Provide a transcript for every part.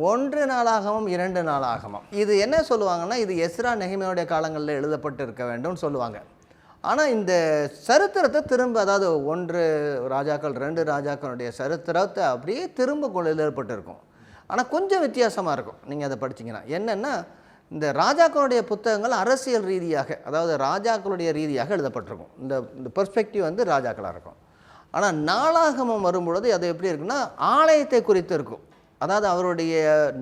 1 நாளாகமம் 2 நாளாகமம் இது என்ன சொல்லுவாங்கன்னா, இது எஸ்ரா நெகேமியாவுடைய காலங்களில் எழுதப்பட்டு இருக்க வேண்டும்னு சொல்லுவாங்க. ஆனால் இந்த சரித்திரத்தை திரும்ப, அதாவது 1 ராஜாக்கள் 2 ராஜாக்களுடைய சரித்திரத்தை அப்படியே திரும்ப கொண்டு எழுதப்பட்டிருக்கும். ஆனால் கொஞ்சம் வித்தியாசமாக இருக்கும் நீங்கள் அதை படிச்சிங்கன்னா. என்னென்னா, இந்த ராஜாக்களுடைய புத்தகங்கள் அரசியல் ரீதியாக, அதாவது ராஜாக்களுடைய ரீதியாக எழுதப்பட்டிருக்கும். இந்த பெர்ஸ்பெக்டிவ் வந்து ராஜாக்களாக இருக்கும். ஆனால் நாளாகமம் வரும்பொழுது அது எப்படி இருக்குன்னா, ஆலயத்தை குறித்து இருக்கும். அதாவது அவருடைய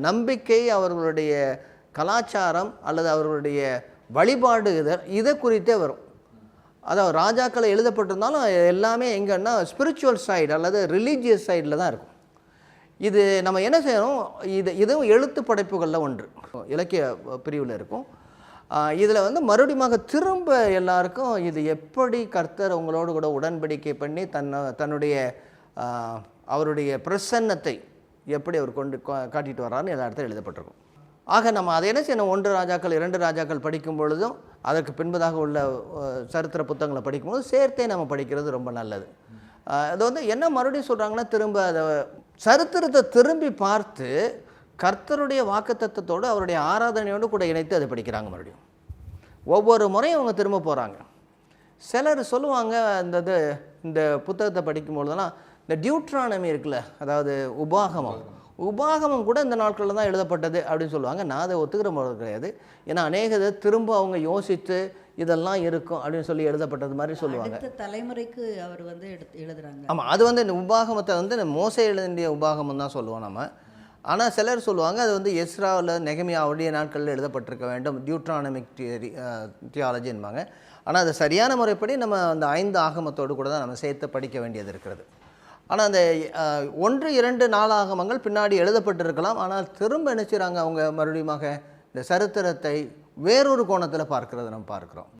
நம்பிக்கை, அவர்களுடைய கலாச்சாரம் அல்லது அவர்களுடைய வழிபாடு இதை குறித்தே வரும். அதாவது ராஜாக்களை எழுதப்பட்டிருந்தாலும் எல்லாமே எங்கன்னா ஸ்பிரிச்சுவல் சைடு அல்லது ரிலீஜியஸ் சைடில் தான் இருக்கும். இது நம்ம என்ன செய்யணும், இதுவும் எழுத்து படைப்புகளில் ஒன்று, இலக்கிய பிரிவில் இருக்கும். இதில் வந்து மறுபடியும் திரும்ப எல்லாருக்கும் இது எப்படி கர்த்தர் உங்களோடு கூட உடன்படிக்கை பண்ணி தன்னுடைய அவருடைய பிரசன்னத்தை எப்படி அவர் காட்டிட்டு வர்றாருன்னு எல்லா இடத்துல எழுதப்பட்டிருக்கும். ஆக நம்ம அதை என்ன செய்யணும், 1 ராஜாக்கள் 2 ராஜாக்கள் படிக்கும் பொழுதும் அதற்கு பின்பதாக உள்ள சரித்திர புத்தகங்களை படிக்கும்போது சேர்த்தே நம்ம படிக்கிறது ரொம்ப நல்லது. அது வந்து என்ன மறுபடியும் சொல்கிறாங்கன்னா, திரும்ப அதை சரித்திரத்தை திரும்பி பார்த்து கர்த்தருடைய வாக்குத்தத்தத்தோடு அவருடைய ஆராதனையோடு கூட இணைத்து அதை படிக்கிறாங்க. மறுபடியும் ஒவ்வொரு முறையும் அவங்க திரும்ப போகிறாங்க. சிலர் சொல்லுவாங்க, இந்த புத்தகத்தை படிக்கும்பொழுதெல்லாம் இந்த டியூட்ரானமி இருக்குல்ல, அதாவது உபாகமம் கூட இந்த நாட்களில் தான் எழுதப்பட்டது அப்படின்னு சொல்லுவாங்க. நான் அதை ஒத்துக்கிற போது கிடையாது. ஏன்னா அநேகதை திரும்ப அவங்க யோசித்து இதெல்லாம் இருக்கும் அப்படின்னு சொல்லி எழுதப்பட்டது மாதிரி சொல்லுவாங்க. தலைமுறைக்கு அவர் வந்து எழுதுறாங்க. ஆமாம், அது வந்து இந்த உபாகமத்தை வந்து மோசே எழுதிய உபாகமம் தான் சொல்லுவோம் நம்ம. ஆனால் சிலர் சொல்லுவாங்க அது வந்து எஸ்ராவில் நெகேமியாவுடைய நாட்களில் எழுதப்பட்டிருக்க வேண்டும், டியூட்ரானமிக் தியாலஜி என்பாங்க. ஆனால் அது சரியான முறைப்படி நம்ம அந்த 5 ஆகமத்தோடு கூட தான் நம்ம சேர்த்து படிக்க வேண்டியது இருக்கிறது. ஆனால் அந்த 1, 2 நாளாகமங்கள் பின்னாடி எழுதப்பட்டிருக்கலாம். ஆனால் திரும்ப நினைச்சுறாங்க அவங்க மறுபடியும் இந்த சரித்திரத்தை வேறொரு கோணத்தில் பார்க்கிறத நம்ம பார்க்குறோம்.